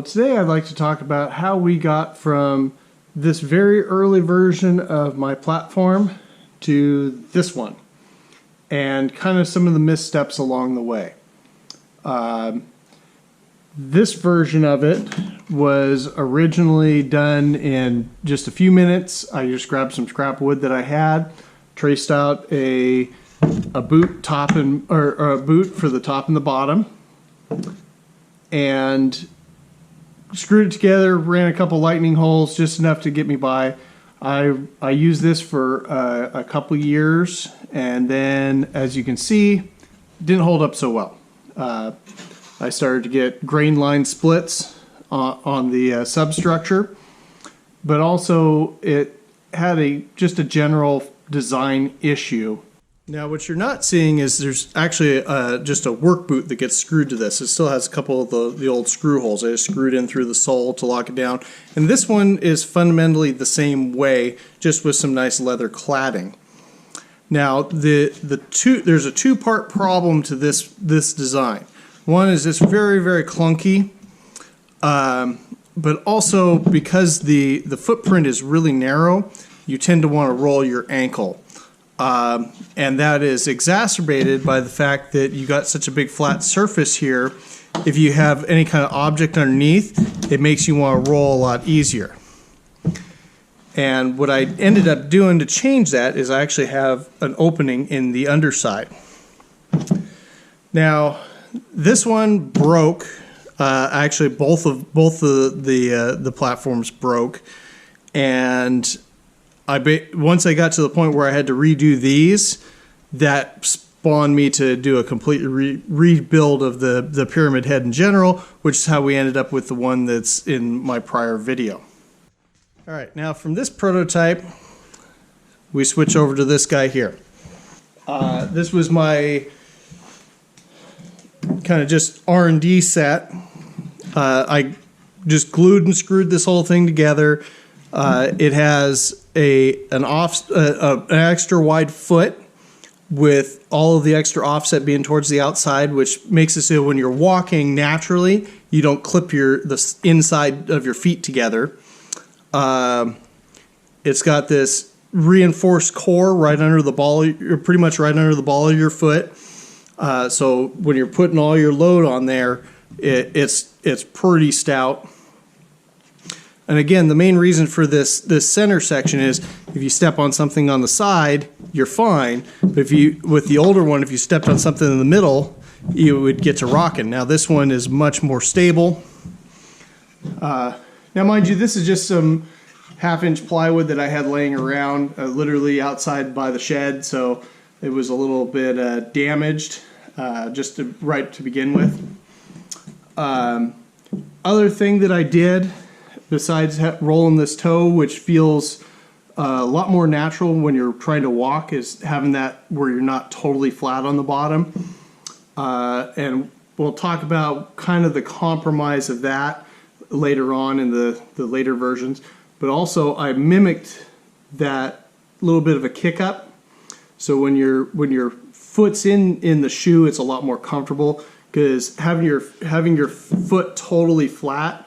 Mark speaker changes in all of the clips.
Speaker 1: Well, today I'd like to talk about how we got from this very early version of my platform to this one, and kind of some of the missteps along the way. This version of it was originally done in just a few minutes. I just grabbed some scrap wood that I had, traced out a boot top or a boot for the top and the bottom, and screwed it together, ran a couple lightning holes, just enough to get me by. I used this for a couple years, and then, as you can see, it didn't hold up so well. I started to get grain line splits on the substructure, but also it had just a general design issue. Now, what you're not seeing is there's actually just a work boot that gets screwed to this. It still has a couple of the old screw holes. I just screwed in through the sole to lock it down. And this one is fundamentally the same way, just with some nice leather cladding. Now, there's a two-part problem to this design. One is it's very, very clunky, but also because the footprint is really narrow, you tend to want to roll your ankle. And that is exacerbated by the fact that you got such a big flat surface here. If you have any kind of object underneath, it makes you want to roll a lot easier. And what I ended up doing to change that is I actually have an opening in the underside. Now, this one broke. Actually, both the platforms broke, and once I got to the point where I had to redo these, that spawned me to do a complete rebuild of the pyramid head in general, which is how we ended up with the one that's in my prior video. All right, now from this prototype, we switch over to this guy here. This was my kind of just R&D set. I just glued and screwed this whole thing together. It has an extra wide foot with all of the extra offset being towards the outside, which makes it so when you're walking naturally, you don't clip the inside of your feet together. It's got this reinforced core right under the ball, pretty much right under the ball of your foot. So when you're putting all your load on there, it's pretty stout. And again, the main reason for this center section is if you step on something on the side, you're fine. But with the older one, if you stepped on something in the middle, you would get to rocking. Now this one is much more stable. Now mind you, this is just some half-inch plywood that I had laying around, literally outside by the shed, so it was a little bit damaged, just right to begin with. Other thing that I did, besides rolling this toe, which feels a lot more natural when you're trying to walk, is having that where you're not totally flat on the bottom. And we'll talk about kind of the compromise of that later on in the later versions. But also I mimicked that little bit of a kick up. So when your foot's in the shoe, it's a lot more comfortable, because having your foot totally flat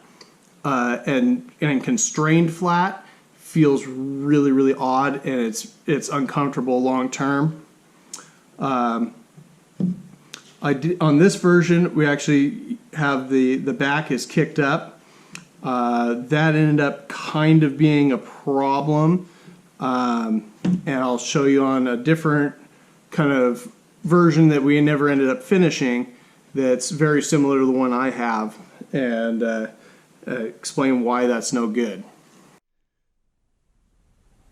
Speaker 1: and constrained flat feels really, really odd, and it's uncomfortable long term. On this version, we actually have the back is kicked up. That ended up kind of being a problem, and I'll show you on a different kind of version that we never ended up finishing that's very similar to the one I have, and explain why that's no good.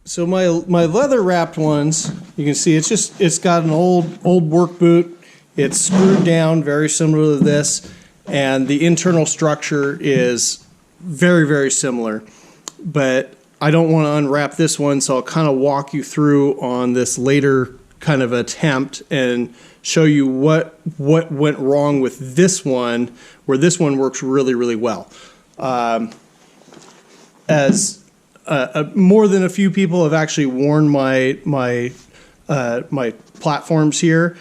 Speaker 1: So my leather wrapped ones, you can see it's got an old work boot. It's screwed down very similar to this, and the internal structure is very, very similar. But I don't want to unwrap this one, so I'll kind of walk you through on this later kind of attempt and show you what went wrong with this one, where this one works really, really well. As more than a few people have actually worn my platforms here,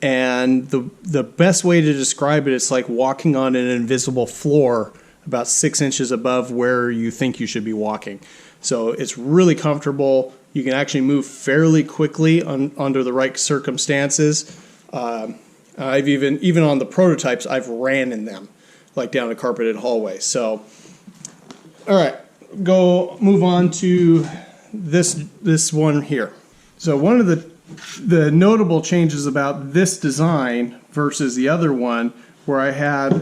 Speaker 1: and the best way to describe it, it's like walking on an invisible floor about 6 inches above where you think you should be walking. So it's really comfortable. You can actually move fairly quickly under the right circumstances. I've even on the prototypes, I've ran in them, like down a carpeted hallway. So, all right, move on to this one here. So one of the notable changes about this design versus the other one, where I had,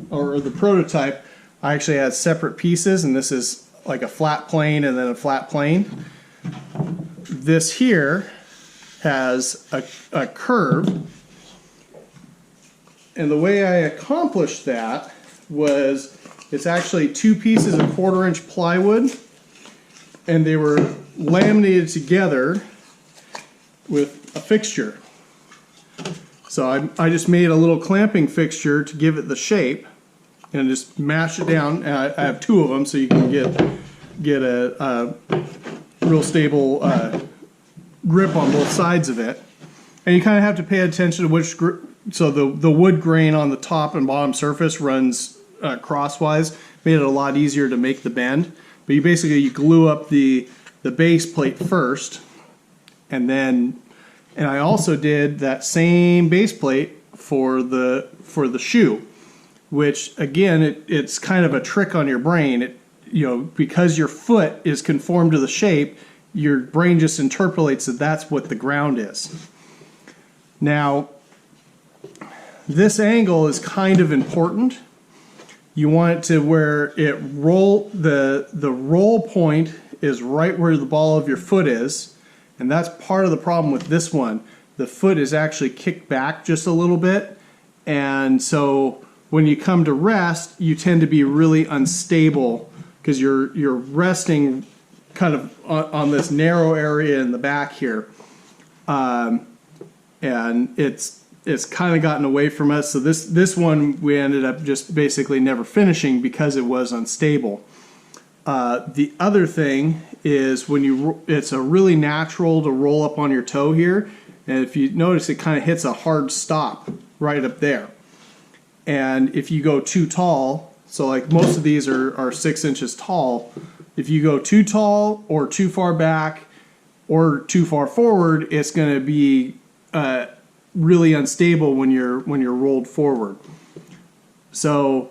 Speaker 1: or the prototype, I actually had separate pieces, and this is like a flat plane and then a flat plane. This here has a curve, and the way I accomplished that was it's actually 2 pieces of 1/4-inch plywood, and they were laminated together with a fixture. So I just made a little clamping fixture to give it the shape, and just mash it down. And I have 2 of them, so you can get a real stable grip on both sides of it. And you kind of have to pay attention to which so the wood grain on the top and bottom surface runs crosswise. Made it a lot easier to make the bend. But you glue up the base plate first, and I also did that same base plate for the shoe, which again it's kind of a trick on your brain. Because your foot is conformed to the shape, your brain just interpolates that that's what the ground is. Now, this angle is kind of important. You want it to where the roll point is right where the ball of your foot is, and that's part of the problem with this one. The foot is actually kicked back just a little bit, and so when you come to rest, you tend to be really unstable because you're resting kind of on this narrow area in the back here, and it's kind of gotten away from us. So this one we ended up just basically never finishing because it was unstable. The other thing is it's a really natural to roll up on your toe here, and if you notice, it kind of hits a hard stop right up there. And if you go too tall, so like most of these are 6 inches tall, if you go too tall or too far back or too far forward, it's going to be really unstable when you're rolled forward. So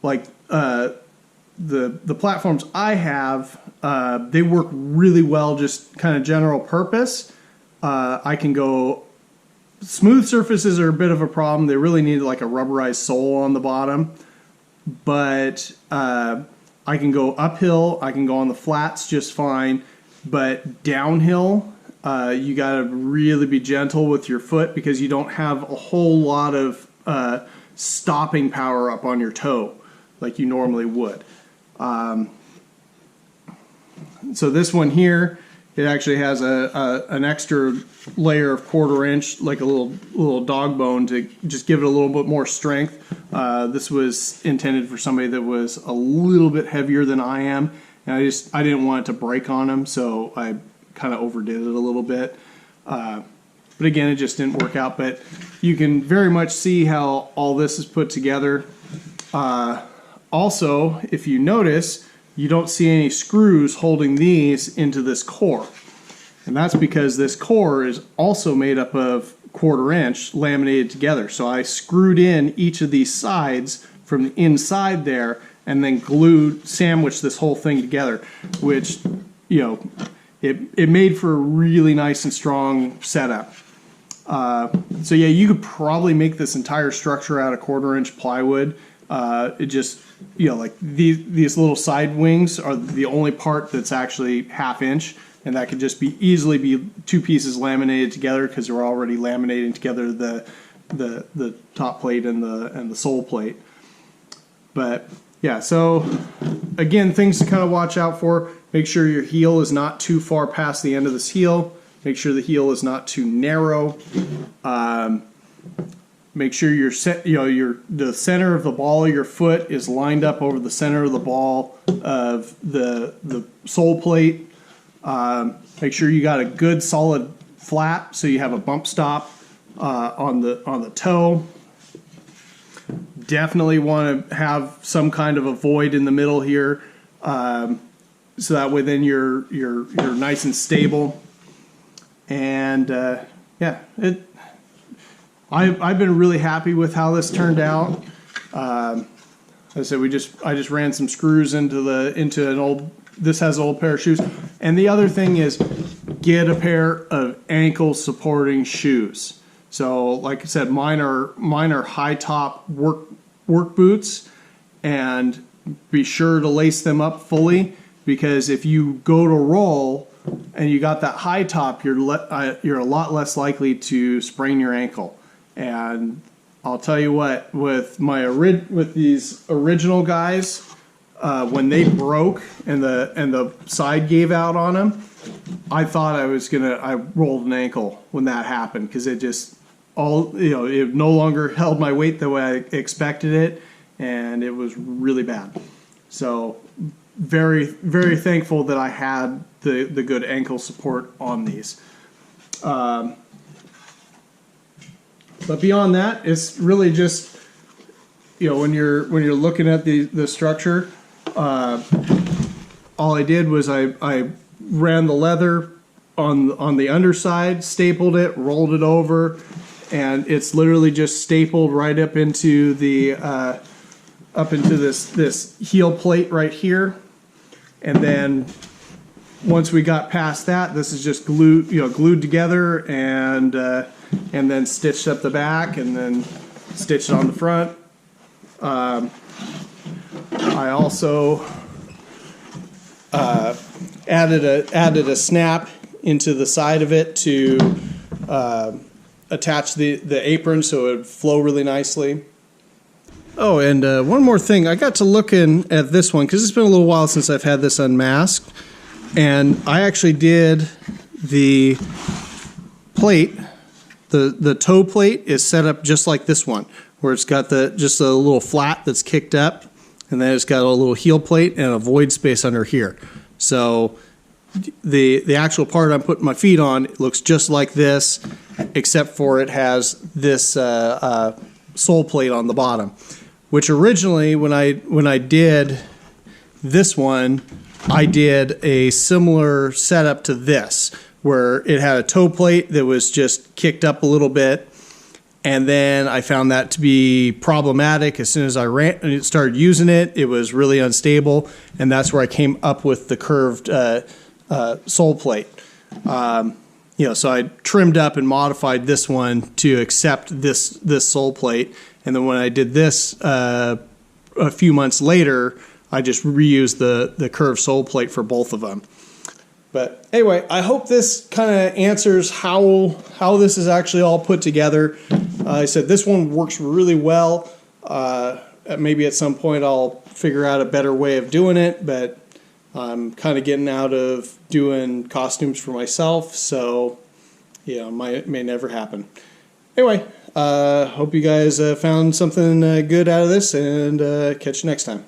Speaker 1: like the platforms I have, they work really well, just kind of general purpose. I can go, smooth surfaces are a bit of a problem. They really need like a rubberized sole on the bottom, but I can go uphill, I can go on the flats just fine, but downhill, you gotta really be gentle with your foot because you don't have a whole lot of stopping power up on your toe like you normally would. So this one here, it actually has an extra layer of 1/4-inch, like a little dog bone, to just give it a little bit more strength. This was intended for somebody that was a little bit heavier than I am, and I didn't want it to break on him, so I kind of overdid it a little bit. But again, it just didn't work out. But you can very much see how all this is put together. Also, if you notice, you don't see any screws holding these into this core. And that's because this core is also made up of 1/4-inch laminated together. So I screwed in each of these sides from the inside there and then sandwiched this whole thing together, which, it made for a really nice and strong setup. So yeah, you could probably make this entire structure out of 1/4-inch plywood. It just, like these little side wings are the only part that's actually 1/2 inch, and that could just easily be 2 pieces laminated together because they're already laminating together the top plate and the sole plate. But yeah, so again, things to kind of watch out for. Make sure your heel is not too far past the end of this heel. Make sure the heel is not too narrow. Make sure the center of the ball of your foot is lined up over the center of the ball of the sole plate. Make sure you got a good solid flat so you have a bump stop on the toe. Definitely want to have some kind of a void in the middle here, so that way then you're nice and stable. And yeah, I've been really happy with how this turned out. As I said, I just ran some screws into an old. This has an old pair of shoes, and the other thing is get a pair of ankle supporting shoes. So, like I said, mine are high top work boots, and be sure to lace them up fully, because if you go to roll and you got that high top, you're a lot less likely to sprain your ankle. And I'll tell you what, with these original guys, when they broke and the side gave out on them, I thought I rolled an ankle when that happened, because it no longer held my weight the way I expected it, and it was really bad. So very, very thankful that I had the good ankle support on these. But beyond that, it's really just, when you're looking at the structure, all I did was I ran the leather on the underside, stapled it, rolled it over, and it's literally just stapled right up into this heel plate right here. And then once we got past that, this is just glued together, and then stitched up the back, and then stitched on the front. I also added a snap into the side of it to attach the apron so it would flow really nicely. Oh, and one more thing. I got to looking at this one because it's been a little while since I've had this unmasked. And I actually did the plate. The toe plate is set up just like this one, where it's got just a little flat that's kicked up, and then it's got a little heel plate and a void space under here. So the actual part I'm putting my feet on looks just like this, except for it has this sole plate on the bottom. Which originally, when I did this one, I did a similar setup to this, where it had a toe plate that was just kicked up a little bit, and then I found that to be problematic. As soon as I started using it, it was really unstable, and that's where I came up with the curved sole plate. So I trimmed up and modified this one to accept this sole plate. And then when I did this a few months later, I just reused the curved sole plate for both of them. But anyway, I hope this kind of answers how this is actually all put together. I said this one works really well. Maybe at some point I'll figure out a better way of doing it, but I'm kind of getting out of doing costumes for myself, so may never happen. Anyway, hope you guys found something good out of this, and catch you next time.